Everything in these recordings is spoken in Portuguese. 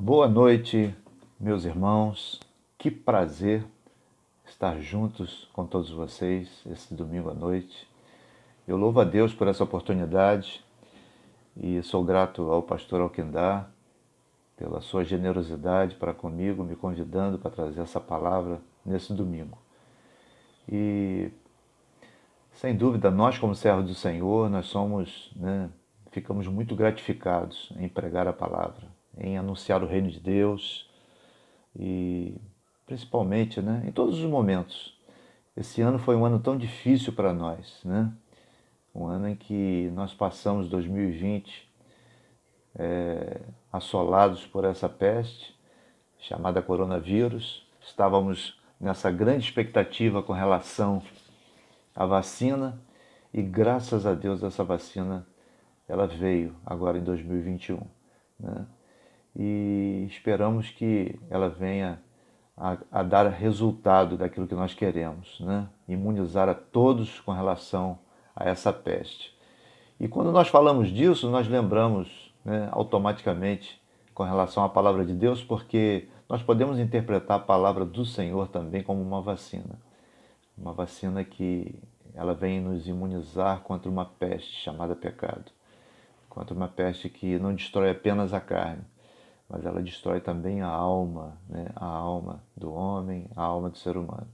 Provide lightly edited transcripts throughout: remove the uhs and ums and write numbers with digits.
Boa noite, meus irmãos. Que prazer estar juntos com todos vocês esse domingo à noite. Eu louvo a Deus por essa oportunidade e sou grato ao pastor Alquindar pela sua generosidade para comigo, me convidando para trazer essa palavra nesse domingo. E, sem dúvida, nós como servos do Senhor, nós ficamos muito gratificados em pregar a palavra, em anunciar o reino de Deus e principalmente, em todos os momentos. Esse ano foi um ano tão difícil para nós, um ano em que nós passamos 2020 assolados por essa peste chamada coronavírus. Estávamos nessa grande expectativa com relação à vacina e graças a Deus essa vacina ela veio agora em 2021, né? E esperamos que ela venha a dar resultado daquilo que nós queremos, imunizar a todos com relação a essa peste. E quando nós falamos disso, nós lembramos, automaticamente com relação à palavra de Deus, porque nós podemos interpretar a palavra do Senhor também como uma vacina que ela vem nos imunizar contra uma peste chamada pecado, contra uma peste que não destrói apenas a carne, mas ela destrói também a alma, a alma do homem, a alma do ser humano.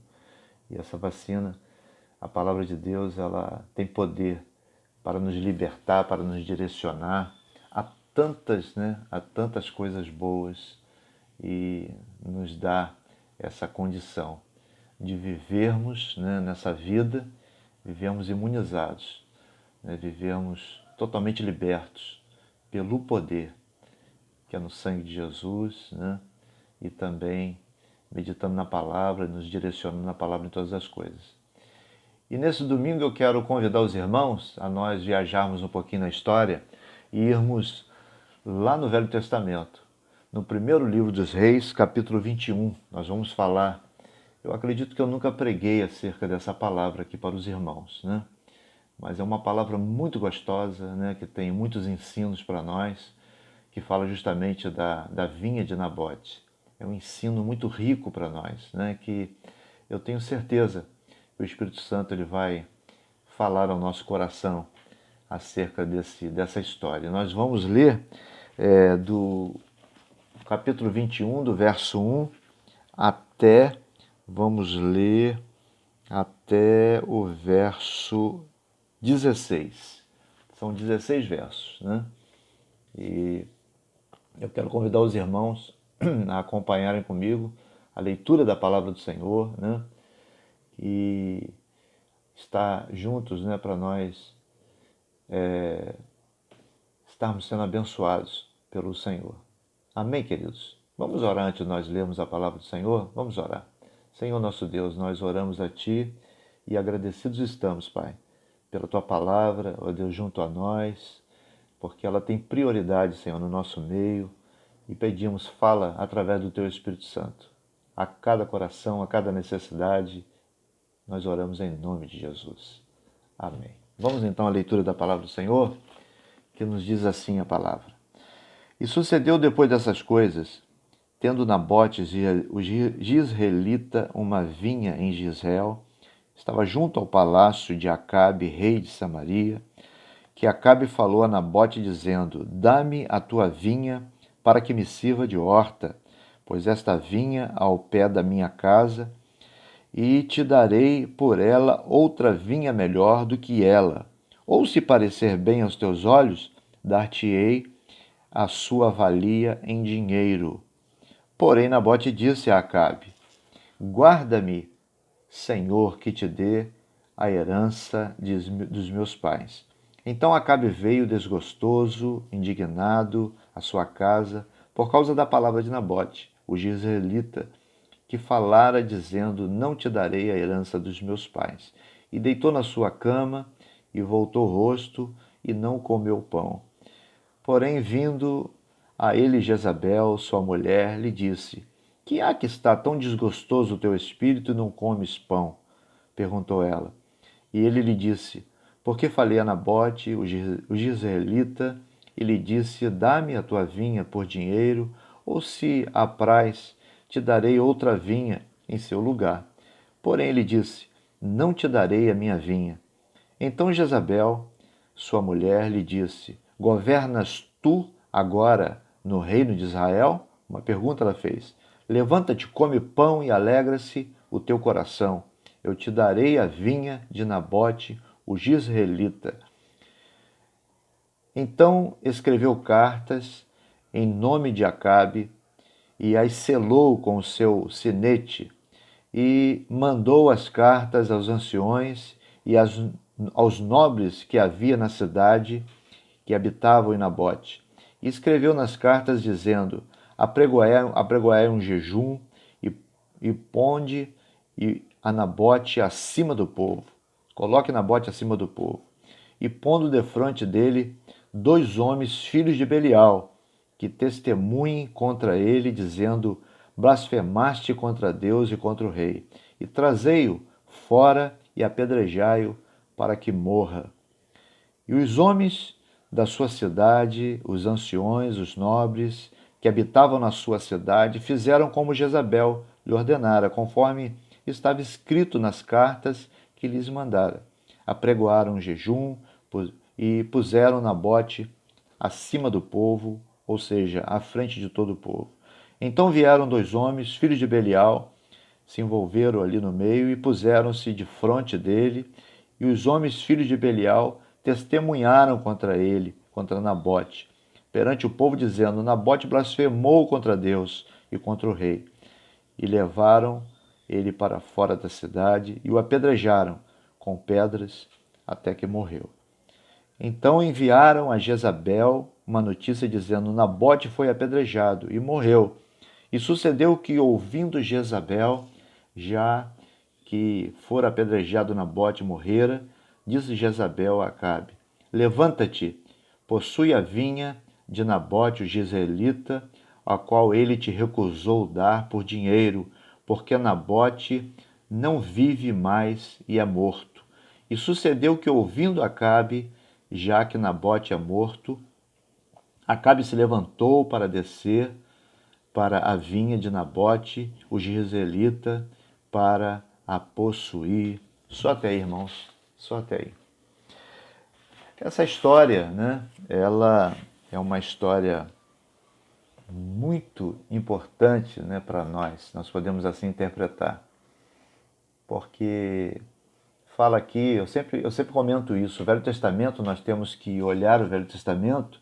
E essa vacina, a palavra de Deus, ela tem poder para nos libertar, para nos direcionar a tantas coisas boas e nos dá essa condição de vivermos, nessa vida, vivemos imunizados, vivemos totalmente libertos pelo poder que é no sangue de Jesus, e também meditando na palavra, nos direcionando na palavra em todas as coisas. E nesse domingo eu quero convidar os irmãos a nós viajarmos um pouquinho na história e irmos lá no Velho Testamento, no primeiro livro dos Reis, capítulo 21. Nós vamos falar, eu acredito que eu nunca preguei acerca dessa palavra aqui para os irmãos, mas é uma palavra muito gostosa, que tem muitos ensinos para nós, que fala justamente da vinha de Nabote. É um ensino muito rico para nós, que eu tenho certeza que o Espírito Santo ele vai falar ao nosso coração acerca dessa história. Nós vamos ler do capítulo 21, do verso 1 vamos ler até o verso 16. São 16 versos, E eu quero convidar os irmãos a acompanharem comigo a leitura da palavra do Senhor, e estar juntos, para nós estarmos sendo abençoados pelo Senhor. Amém, queridos? Vamos orar antes de nós lermos a palavra do Senhor? Vamos orar. Senhor nosso Deus, nós oramos a Ti e agradecidos estamos, Pai, pela Tua palavra, ó Deus, junto a nós, porque ela tem prioridade, Senhor, no nosso meio, e pedimos, fala através do Teu Espírito Santo. A cada coração, a cada necessidade, nós oramos em nome de Jesus. Amém. Vamos então à leitura da palavra do Senhor, que nos diz assim a palavra. E sucedeu depois dessas coisas, tendo Nabote, o Jizreelita, uma vinha em Jizreel, estava junto ao palácio de Acabe, rei de Samaria, que Acabe falou a Nabote, dizendo: Dá-me a tua vinha, para que me sirva de horta, pois esta vinha ao pé da minha casa, e te darei por ela outra vinha melhor do que ela. Ou se parecer bem aos teus olhos, dar-te-ei a sua valia em dinheiro. Porém, Nabote disse a Acabe: Guarda-me, Senhor, que te dê a herança dos meus pais. Então Acabe veio desgostoso, indignado, à sua casa, por causa da palavra de Nabote, o Jizreelita, que falara dizendo: Não te darei a herança dos meus pais. E deitou na sua cama, e voltou o rosto, e não comeu pão. Porém, vindo a ele Jezabel, sua mulher, lhe disse: Que há que está tão desgostoso o teu espírito e não comes pão? Perguntou ela. E ele lhe disse: Porque falei a Nabote, o Jizreelita, e lhe disse: Dá-me a tua vinha por dinheiro, ou se apraz, te darei outra vinha em seu lugar. Porém ele disse, não te darei a minha vinha. Então Jezabel, sua mulher, lhe disse, governas tu agora no reino de Israel? Uma pergunta ela fez. Levanta-te, come pão e alegra-se o teu coração. Eu te darei a vinha de Nabote, o jizreelita. Então escreveu cartas em nome de Acabe e as selou com o seu sinete e mandou as cartas aos anciões e aos nobres que havia na cidade que habitavam em Nabote. E escreveu nas cartas dizendo, apregoai um jejum e ponde a Nabote acima do povo. Coloque Nabote acima do povo. E pondo defronte dele 2 homens, filhos de Belial, que testemunhem contra ele, dizendo, blasfemaste contra Deus e contra o rei. E trazei-o fora e apedrejai-o para que morra. E os homens da sua cidade, os anciões, os nobres, que habitavam na sua cidade, fizeram como Jezabel lhe ordenara, conforme estava escrito nas cartas que lhes mandara. Apregoaram um jejum e puseram Nabote acima do povo, ou seja, à frente de todo o povo. Então vieram 2 homens, filhos de Belial, se envolveram ali no meio e puseram-se de frente dele, e os homens, filhos de Belial, testemunharam contra ele, contra Nabote, perante o povo, dizendo, Nabote blasfemou contra Deus e contra o rei. E levaram ele para fora da cidade e o apedrejaram com pedras até que morreu. Então enviaram a Jezabel uma notícia dizendo, Nabote foi apedrejado e morreu. E sucedeu que, ouvindo Jezabel, já que fora apedrejado Nabote e morrera, disse Jezabel a Acabe, levanta-te, possui a vinha de Nabote o jizreelita, a qual ele te recusou dar por dinheiro, porque Nabote não vive mais e é morto. E sucedeu que, ouvindo Acabe, já que Nabote é morto, Acabe se levantou para descer para a vinha de Nabote, o jizreelita, para a possuir. Só até aí, irmãos, só até aí. Essa história, né, ela é uma história muito importante, né, para nós podemos assim interpretar, porque fala aqui, eu sempre comento isso, o Velho Testamento, nós temos que olhar o Velho Testamento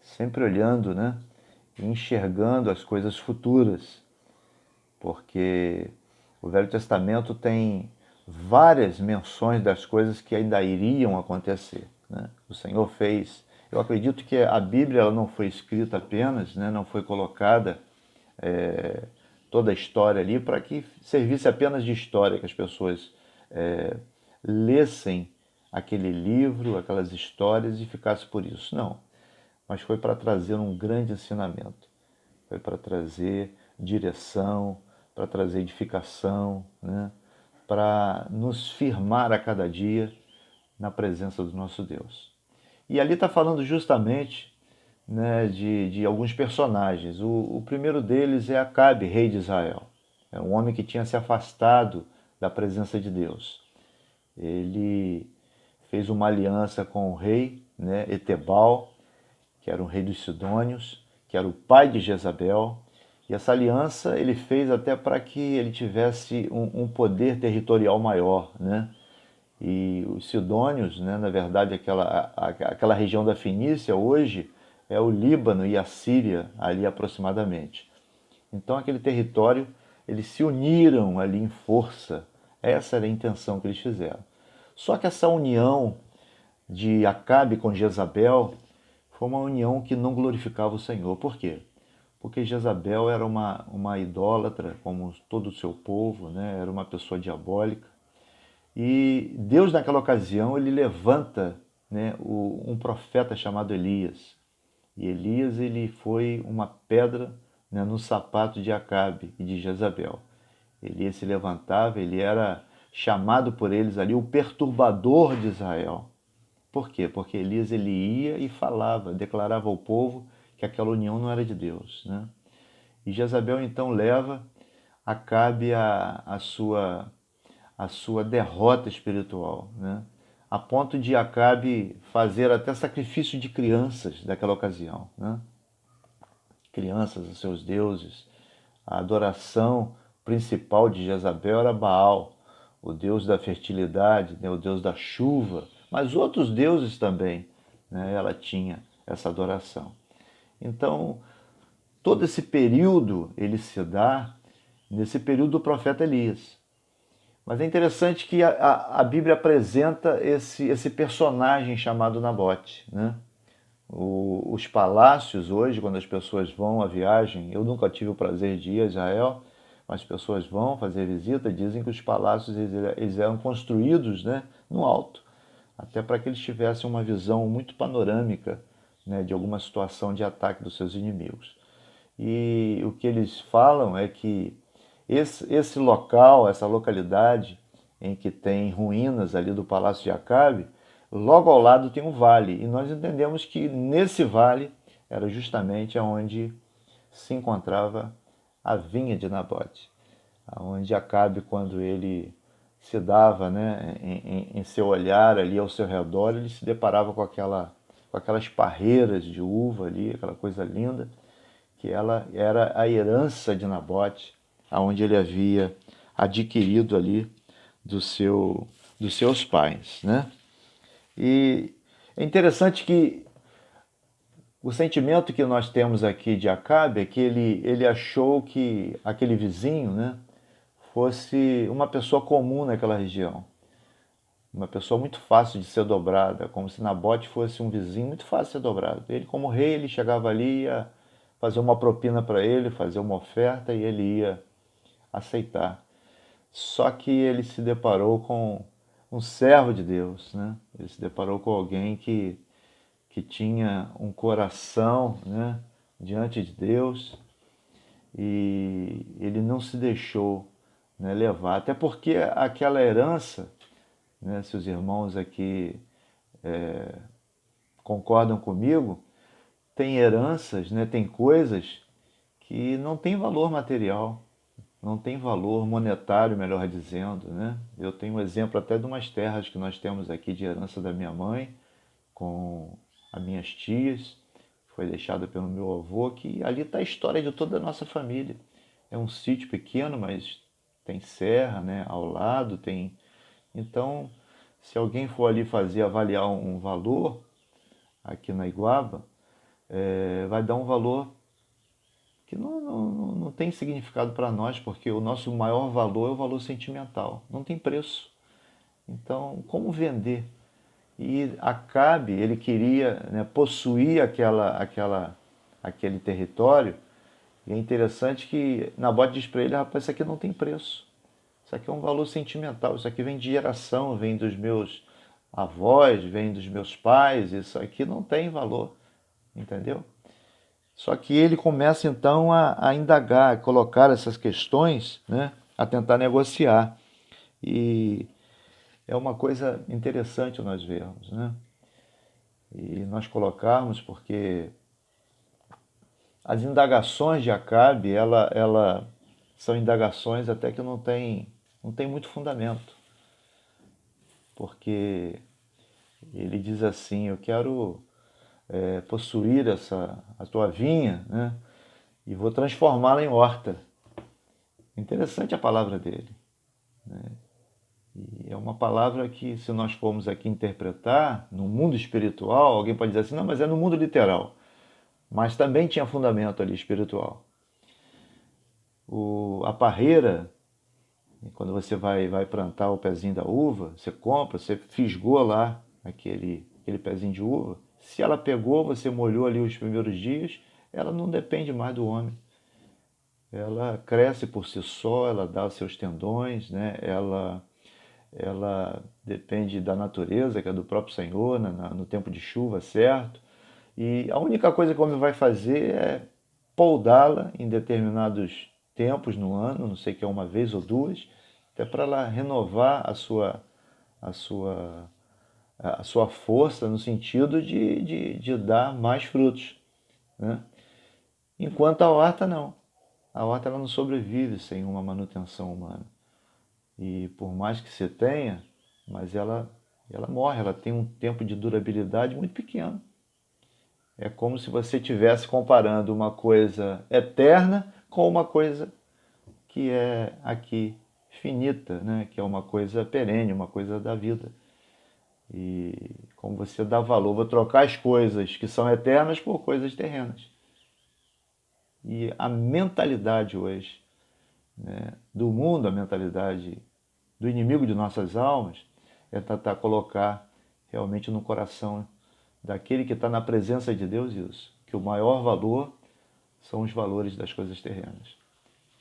sempre olhando, né, e enxergando as coisas futuras, porque o Velho Testamento tem várias menções das coisas que ainda iriam acontecer, né? O Senhor fez. Eu acredito que a Bíblia ela não foi escrita apenas, né? Não foi colocada toda a história ali para que servisse apenas de história, que as pessoas lessem aquele livro, aquelas histórias e ficassem por isso. Não, mas foi para trazer um grande ensinamento, foi para trazer direção, para trazer edificação, né? Para nos firmar a cada dia na presença do nosso Deus. E ali está falando justamente, né, de alguns personagens. O primeiro deles é Acabe, rei de Israel. É um homem que tinha se afastado da presença de Deus. Ele fez uma aliança com o rei, né, Etebal, que era o rei dos Sidônios, que era o pai de Jezabel. E essa aliança ele fez até para que ele tivesse um poder territorial maior, né? E os Sidônios, né, na verdade, aquela região da Fenícia hoje é o Líbano e a Síria, ali aproximadamente. Então, aquele território, eles se uniram ali em força. Essa era a intenção que eles fizeram. Só que essa união de Acabe com Jezabel foi uma união que não glorificava o Senhor. Por quê? Porque Jezabel era uma idólatra, como todo o seu povo, né? Era uma pessoa diabólica. E Deus, naquela ocasião, ele levanta, né, um profeta chamado Elias. E Elias ele foi uma pedra, né, no sapato de Acabe e de Jezabel. Elias se levantava, ele era chamado por eles ali o perturbador de Israel. Por quê? Porque Elias ele ia e falava, declarava ao povo que aquela união não era de Deus, né? E Jezabel então leva Acabe a sua derrota espiritual, né? A ponto de Acabe fazer até sacrifício de crianças daquela ocasião, né? Crianças aos seus deuses. A adoração principal de Jezabel era Baal, o deus da fertilidade, né? O deus da chuva, mas outros deuses também, né? Ela tinha essa adoração. Então, todo esse período ele se dá nesse período do profeta Elias. Mas é interessante que a Bíblia apresenta esse personagem chamado Nabote, né? Os palácios hoje, quando as pessoas vão à viagem, eu nunca tive o prazer de ir a Israel, mas as pessoas vão fazer visita, dizem que os palácios eles eram construídos, né, no alto, até para que eles tivessem uma visão muito panorâmica, né, de alguma situação de ataque dos seus inimigos. E o que eles falam é que esse local, essa localidade em que tem ruínas ali do Palácio de Acabe, logo ao lado tem um vale. E nós entendemos que nesse vale era justamente onde se encontrava a vinha de Nabote, onde Acabe, quando ele se dava, né, em seu olhar ali ao seu redor, ele se deparava com aquelas parreiras de uva ali, aquela coisa linda, que ela era a herança de Nabote, aonde ele havia adquirido ali dos seus pais, né? E é interessante que o sentimento que nós temos aqui de Acabe é que ele achou que aquele vizinho, né, fosse uma pessoa comum naquela região, uma pessoa muito fácil de ser dobrada, como se Nabote fosse um vizinho muito fácil de ser dobrado. Ele, como rei, ele chegava ali e ia fazer uma propina para ele, fazer uma oferta e ele ia aceitar. Só que ele se deparou com um servo de Deus, né? Ele se deparou com alguém que tinha um coração, né, diante de Deus, e ele não se deixou, né, levar. Até porque aquela herança, né, se os irmãos aqui concordam comigo, tem heranças, né, tem coisas que não têm valor material, não tem valor monetário, melhor dizendo, né? Eu tenho um exemplo até de umas terras que nós temos aqui de herança da minha mãe, com as minhas tias, foi deixada pelo meu avô, que ali está a história de toda a nossa família. É um sítio pequeno, mas tem serra, né, ao lado, tem... Então, se alguém for ali avaliar um valor, aqui na Iguaba, vai dar um valor que não tem significado para nós, porque o nosso maior valor é o valor sentimental, não tem preço. Então, como vender? E Acabe, ele queria, né, possuir aquele território, e é interessante que Nabote diz para ele, rapaz, isso aqui não tem preço, isso aqui é um valor sentimental, isso aqui vem de geração, vem dos meus avós, vem dos meus pais, isso aqui não tem valor, entendeu? Só que ele começa então a indagar, a colocar essas questões, né, a tentar negociar. E é uma coisa interessante nós vermos, né? E nós colocarmos porque as indagações de Acabe, ela são indagações até que não tem muito fundamento. Porque ele diz assim, eu quero possuir a tua vinha, né? E vou transformá-la em horta. Interessante a palavra dele, né? E é uma palavra que, se nós formos aqui interpretar, no mundo espiritual, alguém pode dizer assim, não, mas é no mundo literal. Mas também tinha fundamento ali espiritual. A parreira, quando você vai plantar o pezinho da uva, você compra, você fisgou lá aquele pezinho de uva. Se ela pegou, você molhou ali os primeiros dias, ela não depende mais do homem. Ela cresce por si só, ela dá os seus tendões, né? Ela depende da natureza, que é do próprio Senhor, no tempo de chuva, certo? E a única coisa que o homem vai fazer é poldá-la em determinados tempos no ano, não sei que é uma vez ou duas, até para ela renovar a sua força no sentido de dar mais frutos. né? Enquanto a horta não. A horta ela não sobrevive sem uma manutenção humana. E por mais que você tenha, mas ela morre, ela tem um tempo de durabilidade muito pequeno. É como se você estivesse comparando uma coisa eterna com uma coisa que é aqui finita, né? Que é uma coisa perene, uma coisa da vida. E como você dá valor, vou trocar as coisas que são eternas por coisas terrenas. E a mentalidade hoje, né, do mundo, a mentalidade do inimigo de nossas almas, é tentar colocar realmente no coração daquele que está na presença de Deus isso, que o maior valor são os valores das coisas terrenas.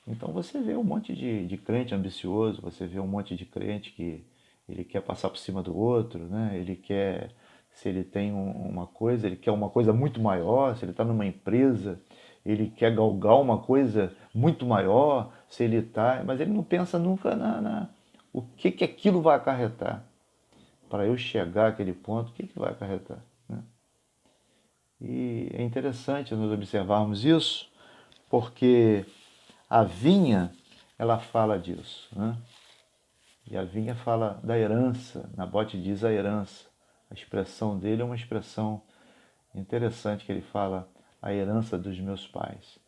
Então você vê um monte de crente ambicioso, você vê um monte de crente que ele quer passar por cima do outro, né? Ele quer, se ele tem uma coisa, ele quer uma coisa muito maior, se ele está numa empresa, ele quer galgar uma coisa muito maior, se ele está, mas ele não pensa nunca o que aquilo vai acarretar. Para eu chegar àquele ponto, o que vai acarretar? Né? E é interessante nós observarmos isso, porque a vinha, ela fala disso, né? E a vinha fala da herança, Nabote diz a herança. A expressão dele é uma expressão interessante, que ele fala a herança dos meus pais.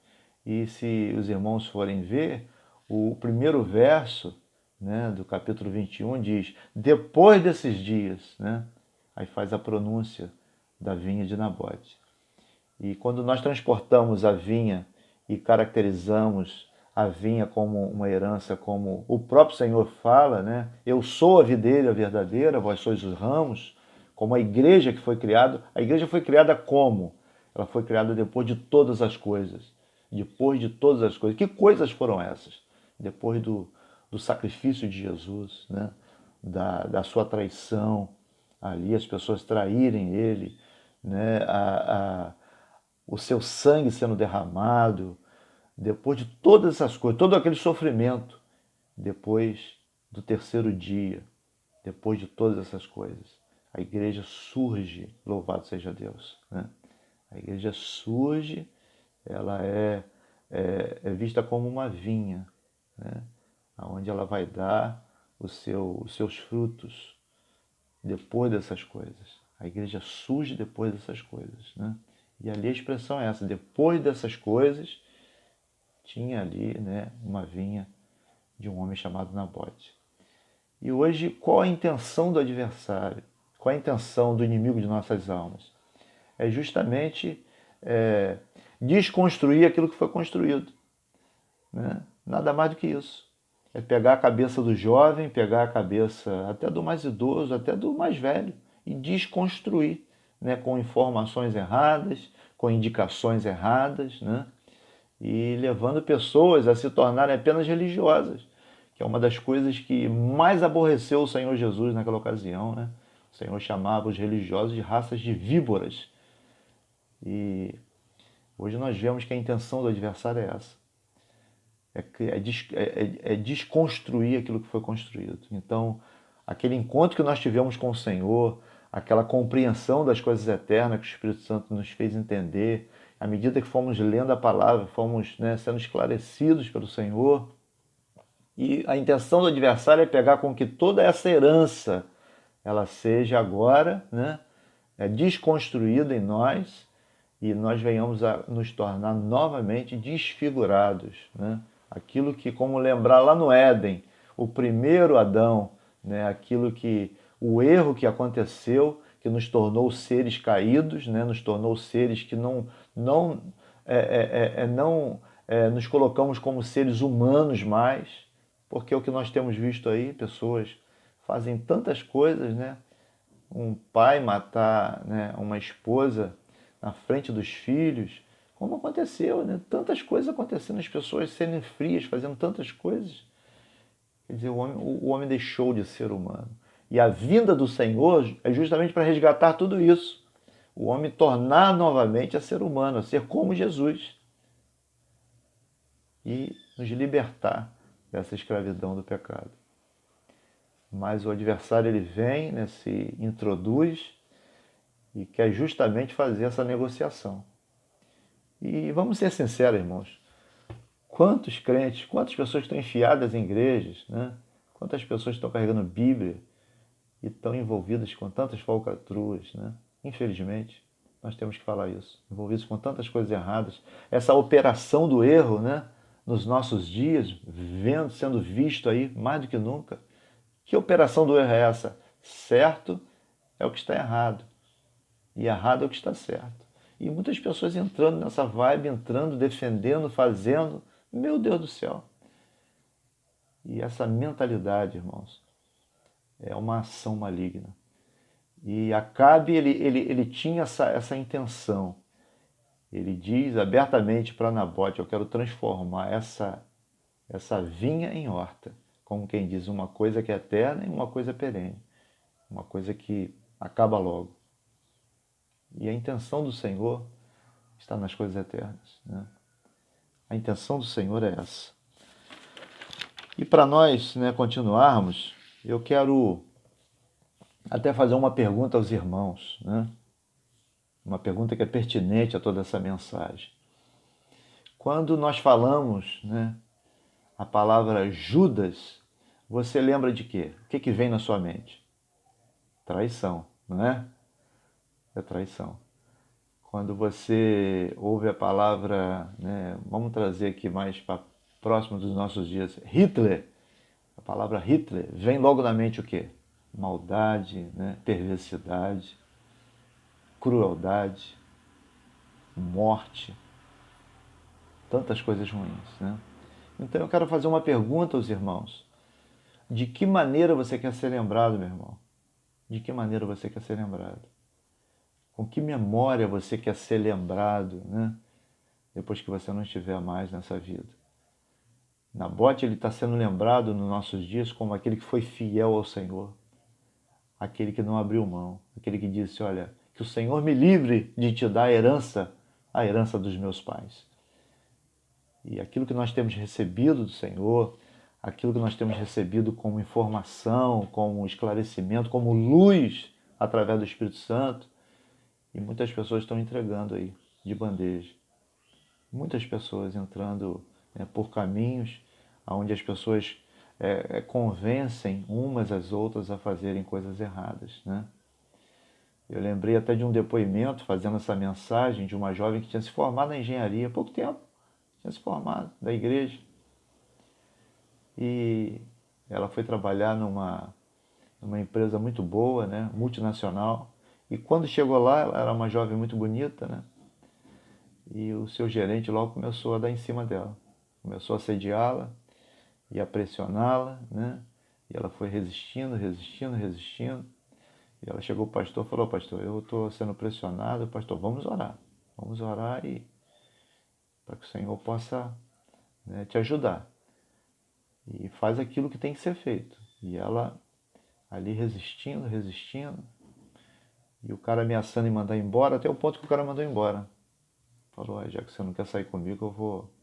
E se os irmãos forem ver, o primeiro verso, né, do capítulo 21 diz, depois desses dias, né? Aí faz a pronúncia da vinha de Nabote. E quando nós transportamos a vinha e caracterizamos a vinha como uma herança, como o próprio Senhor fala, né? Eu sou a videira verdadeira, vós sois os ramos, como a igreja que foi criada. A igreja foi criada como? Ela foi criada depois de todas as coisas. Depois de todas as coisas. Que coisas foram essas? Depois do sacrifício de Jesus, né? Da sua traição, ali as pessoas traírem ele, né? O seu sangue sendo derramado, depois de todas essas coisas, todo aquele sofrimento, depois do terceiro dia, depois de todas essas coisas, a igreja surge, louvado seja Deus, né? A igreja surge, ela é vista como uma vinha, né? Onde ela vai dar os seus frutos depois dessas coisas. A igreja surge depois dessas coisas, né? E ali a expressão é essa, depois dessas coisas, tinha ali, né, uma vinha de um homem chamado Nabote. E hoje, qual a intenção do adversário? Qual a intenção do inimigo de nossas almas? É justamente desconstruir aquilo que foi construído, né? Nada mais do que isso. É pegar a cabeça do jovem, pegar a cabeça até do mais idoso, até do mais velho, e desconstruir, né? Com informações erradas, com indicações erradas, né? E levando pessoas a se tornarem apenas religiosas, que é uma das coisas que mais aborreceu o Senhor Jesus naquela ocasião, né? O Senhor chamava os religiosos de raças de víboras. E hoje nós vemos que a intenção do adversário é essa. É desconstruir aquilo que foi construído. Então, aquele encontro que nós tivemos com o Senhor, aquela compreensão das coisas eternas que o Espírito Santo nos fez entender, à medida que fomos lendo a palavra, fomos, né, sendo esclarecidos pelo Senhor. E a intenção do adversário é pegar com que toda essa herança ela seja agora, né, desconstruída em nós e nós venhamos a nos tornar novamente desfigurados, né? Aquilo que, como lembrar lá no Éden, o primeiro Adão, né? Aquilo que o erro que aconteceu, que nos tornou seres caídos, né? Nos tornou seres que não nos colocamos como seres humanos mais, porque é o que nós temos visto aí, pessoas fazem tantas coisas, né? Um pai matar, né, uma esposa na frente dos filhos, como aconteceu, né? Tantas coisas acontecendo, as pessoas sendo frias, fazendo tantas coisas. Quer dizer, o homem deixou de ser humano. E a vinda do Senhor é justamente para resgatar tudo isso. O homem tornar novamente a ser humano, a ser como Jesus. E nos libertar dessa escravidão do pecado. Mas o adversário ele vem, né, se introduz e quer justamente fazer essa negociação. E vamos ser sinceros, irmãos. Quantos crentes, quantas pessoas estão enfiadas em igrejas, né? Quantas pessoas estão carregando Bíblia e estão envolvidas com tantas falcatruas, né? Infelizmente, nós temos que falar isso. Envolvidos com tantas coisas erradas. Essa operação do erro, né? Nos nossos dias, sendo visto aí mais do que nunca. Que operação do erro é essa? Certo é o que está errado. E errado é o que está certo. E muitas pessoas entrando nessa vibe, entrando, defendendo, fazendo. Meu Deus do céu. E essa mentalidade, irmãos, é uma ação maligna. E Acabe, ele tinha essa intenção. Ele diz abertamente para Nabote: eu quero transformar essa vinha em horta. Como quem diz, uma coisa que é eterna e uma coisa perene. Uma coisa que acaba logo. E a intenção do Senhor está nas coisas eternas, né? A intenção do Senhor é essa. E para nós, né, continuarmos, eu quero até fazer uma pergunta aos irmãos, né? Uma pergunta que é pertinente a toda essa mensagem. Quando nós falamos, né, a palavra Judas, você lembra de quê? O que vem na sua mente? Traição, não é? É traição. Quando você ouve a palavra, né, vamos trazer aqui mais para próximo dos nossos dias, Hitler, a palavra Hitler, vem logo na mente o quê? Maldade, né, perversidade, crueldade, morte, tantas coisas ruins, né? Então eu quero fazer uma pergunta aos irmãos. De que maneira você quer ser lembrado, meu irmão? De que maneira você quer ser lembrado? Com que memória você quer ser lembrado, né? Depois que você não estiver mais nessa vida. Nabote, ele está sendo lembrado nos nossos dias como aquele que foi fiel ao Senhor. Aquele que não abriu mão. Aquele que disse, olha, que o Senhor me livre de te dar a herança dos meus pais. E aquilo que nós temos recebido do Senhor, aquilo que nós temos recebido como informação, como esclarecimento, como luz através do Espírito Santo, e muitas pessoas estão entregando aí de bandeja. Muitas pessoas entrando, né, por caminhos onde as pessoas convencem umas às outras a fazerem coisas erradas, né? Eu lembrei até de um depoimento fazendo essa mensagem de uma jovem que tinha se formado na engenharia há pouco tempo, tinha se formado da igreja. E ela foi trabalhar numa empresa muito boa, né, multinacional. E quando chegou lá, ela era uma jovem muito bonita, né? E o seu gerente logo começou a dar em cima dela. Começou a assediá-la e a pressioná-la, né? E ela foi resistindo, resistindo, resistindo. E ela chegou ao pastor e falou, pastor, eu estou sendo pressionado, pastor, vamos orar e para que o Senhor possa, né, te ajudar. E faz aquilo que tem que ser feito. E ela ali resistindo, resistindo, e o cara ameaçando em mandar embora, até o ponto que o cara mandou embora. Falou, já que você não quer sair comigo, eu vou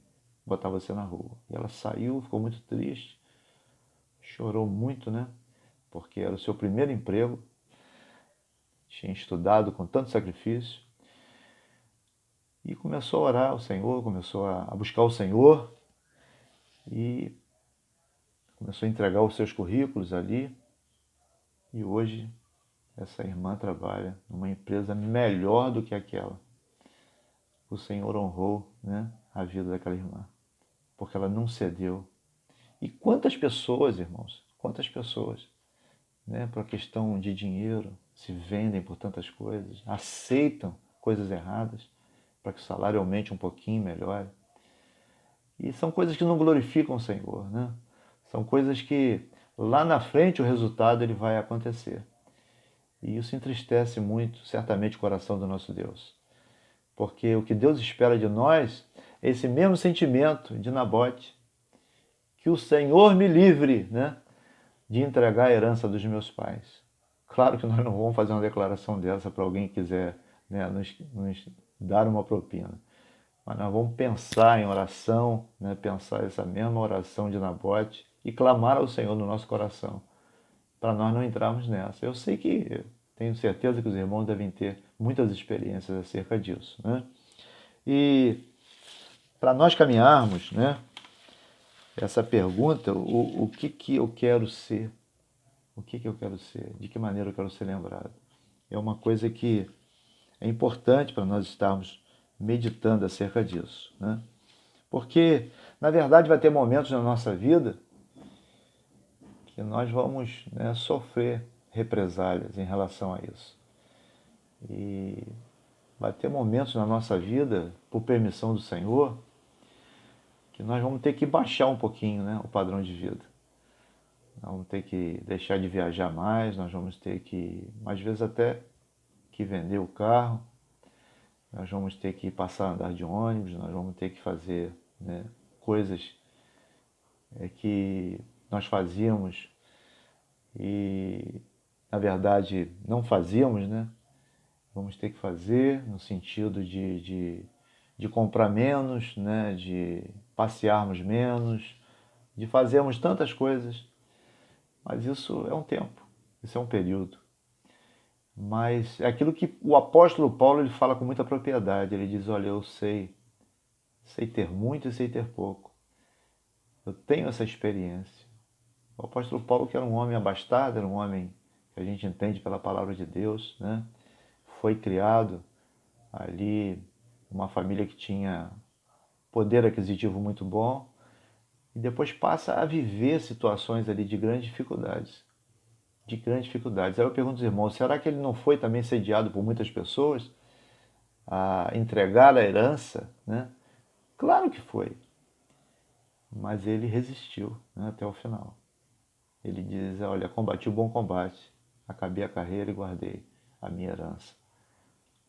botar você na rua. E ela saiu, ficou muito triste, chorou muito, né? Porque era o seu primeiro emprego, tinha estudado com tanto sacrifício, e começou a orar ao Senhor, começou a buscar o Senhor, e começou a entregar os seus currículos ali, e hoje essa irmã trabalha numa empresa melhor do que aquela. O Senhor honrou, né, a vida daquela irmã, porque ela não cedeu. E quantas pessoas, irmãos, quantas pessoas, né, por questão de dinheiro, se vendem por tantas coisas, aceitam coisas erradas para que o salário aumente um pouquinho, melhore. E são coisas que não glorificam o Senhor, né? São coisas que lá na frente o resultado ele vai acontecer. E isso entristece muito, certamente, o coração do nosso Deus. Porque o que Deus espera de nós é esse mesmo sentimento de Nabote. Que o Senhor me livre, né, de entregar a herança dos meus pais. Claro que nós não vamos fazer uma declaração dessa para alguém que quiser, né, nos dar uma propina. Mas nós vamos pensar em oração, né, pensar essa mesma oração de Nabote e clamar ao Senhor no nosso coração, para nós não entrarmos nessa. Eu sei que, tenho certeza que os irmãos devem ter muitas experiências acerca disso, né? E para nós caminharmos, né, essa pergunta, o que que eu quero ser? O que que eu quero ser? De que maneira eu quero ser lembrado? É uma coisa que é importante para nós estarmos meditando acerca disso, né? Porque, na verdade, vai ter momentos na nossa vida que nós vamos, né, sofrer represálias em relação a isso. E vai ter momentos na nossa vida, por permissão do Senhor, que nós vamos ter que baixar um pouquinho, né, o padrão de vida. Nós vamos ter que deixar de viajar mais, nós vamos ter que, às vezes até, que vender o carro, nós vamos ter que passar a andar de ônibus, nós vamos ter que fazer, né, coisas que nós fazíamos e, na verdade, não fazíamos, né? Vamos ter que fazer no sentido de comprar menos, né? De passearmos menos, de fazermos tantas coisas. Mas isso é um tempo, isso é um período. Mas é aquilo que o apóstolo Paulo ele fala com muita propriedade. Ele diz: olha, eu sei ter muito e sei ter pouco. Eu tenho essa experiência. O apóstolo Paulo, que era um homem abastado, era um homem que a gente entende pela palavra de Deus, né? Foi criado ali uma família que tinha poder aquisitivo muito bom e depois passa a viver situações ali de grandes dificuldades. De grandes dificuldades. Aí eu pergunto aos irmãos, será que ele não foi também sediado por muitas pessoas a entregar a herança, né? Claro que foi, mas ele resistiu, né, até o final. Ele diz, olha, combati o bom combate, acabei a carreira e guardei a minha herança.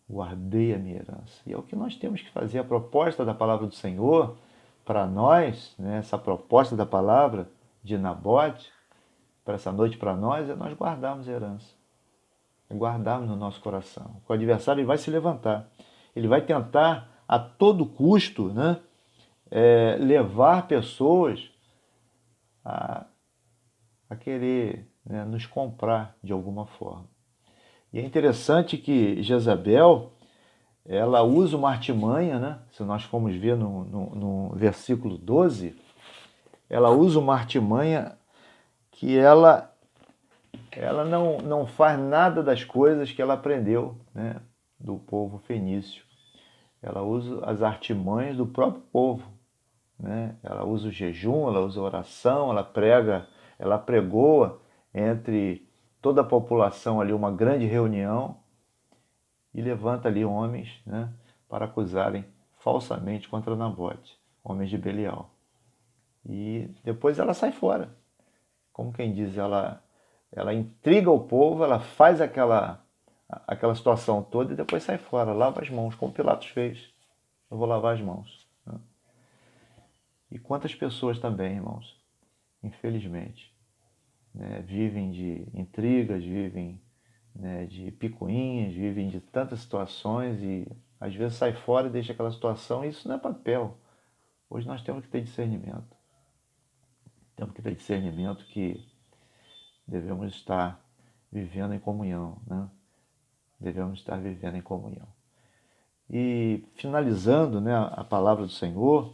Guardei a minha herança. E é o que nós temos que fazer. A proposta da palavra do Senhor para nós, né, essa proposta da palavra de Nabote, para essa noite para nós, é nós guardarmos a herança. É guardarmos no nosso coração. O adversário ele vai se levantar. Ele vai tentar a todo custo, né, levar pessoas a, a querer, né, nos comprar de alguma forma. E é interessante que Jezabel, ela usa uma artimanha, né? Se nós formos ver no versículo 12, ela usa uma artimanha que ela não faz nada das coisas que ela aprendeu, né, do povo fenício. Ela usa as artimanhas do próprio povo, né? Ela usa o jejum, ela usa a oração, ela pregoa entre toda a população ali uma grande reunião e levanta ali homens, né, para acusarem falsamente contra Nabote, homens de Belial. E depois ela sai fora. Como quem diz, ela intriga o povo, ela faz aquela situação toda e depois sai fora, lava as mãos, como Pilatos fez. Eu vou lavar as mãos. Né? E quantas pessoas também, irmãos, infelizmente, né, vivem de intrigas, vivem, né, de picuinhas, vivem de tantas situações e às vezes sai fora e deixa aquela situação, e isso não é papel. Hoje nós temos que ter discernimento. Temos que ter discernimento que devemos estar vivendo em comunhão, né? Devemos estar vivendo em comunhão. E finalizando, né, a palavra do Senhor,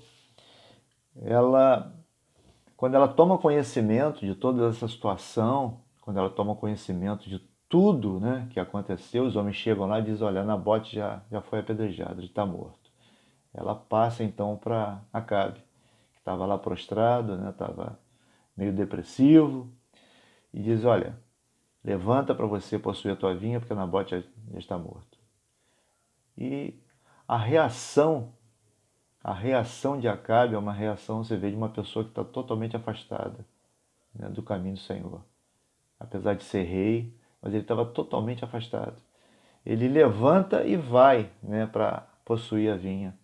quando ela toma conhecimento de toda essa situação, quando ela toma conhecimento de tudo, né, que aconteceu, os homens chegam lá e dizem, olha, Nabote já foi apedrejado, já está morto. Ela passa então para Acabe, que estava lá prostrado, né, estava meio depressivo, e diz, olha, levanta para você possuir a tua vinha, porque Nabote já está morto. E a reação de Acabe é uma reação, você vê, de uma pessoa que está totalmente afastada, né, do caminho do Senhor. Apesar de ser rei, mas ele estava totalmente afastado. Ele levanta e vai, né, para possuir a vinha.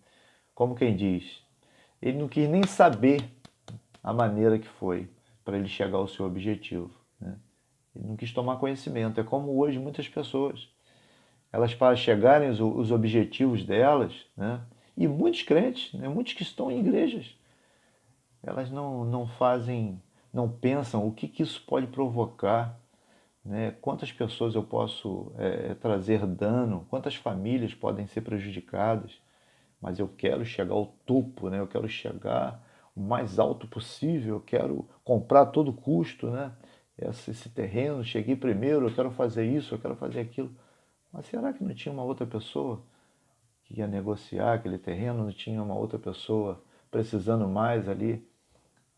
Como quem diz, ele não quis nem saber a maneira que foi para ele chegar ao seu objetivo. Né? Ele não quis tomar conhecimento. É como hoje muitas pessoas. Elas, para chegarem os objetivos delas, né? E muitos crentes, né? Muitos que estão em igrejas, elas não fazem, não pensam o que isso pode provocar, né? Quantas pessoas eu posso trazer dano, quantas famílias podem ser prejudicadas mas eu quero chegar ao topo, né? Eu quero chegar o mais alto possível, eu quero comprar a todo custo, né? Esse terreno, cheguei primeiro, eu quero fazer isso, eu quero fazer aquilo. Mas será que não tinha uma outra pessoa que ia negociar aquele terreno? Não tinha uma outra pessoa precisando mais ali,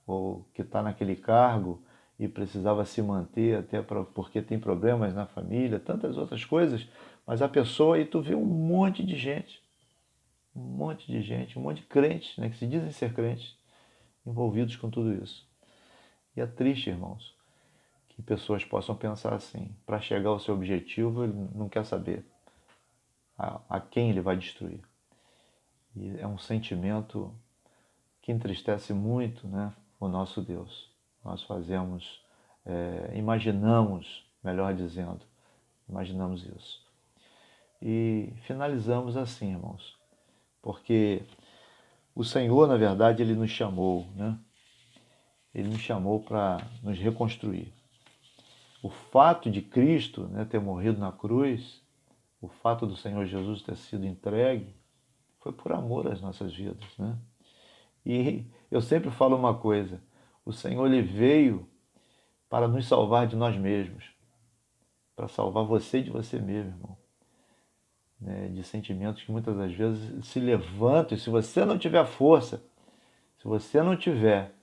ou que está naquele cargo e precisava se manter até porque tem problemas na família, tantas outras coisas, mas a pessoa aí tu vê um monte de crentes, né, que se dizem ser crentes, envolvidos com tudo isso. E é triste, irmãos, que pessoas possam pensar assim, para chegar ao seu objetivo ele não quer saber a quem ele vai destruir. E é um sentimento que entristece muito, né, o nosso Deus. Nós fazemos, imaginamos, melhor dizendo, imaginamos isso. E finalizamos assim, irmãos, porque o Senhor, na verdade, Ele nos chamou, né? Ele nos chamou para nos reconstruir. O fato de Cristo, né, ter morrido na cruz, o fato do Senhor Jesus ter sido entregue, foi por amor às nossas vidas, né? E eu sempre falo uma coisa, o Senhor ele veio para nos salvar de nós mesmos, para salvar você de você mesmo, irmão. Né? De sentimentos que muitas das vezes se levantam, e se você não tiver força, se você não tiver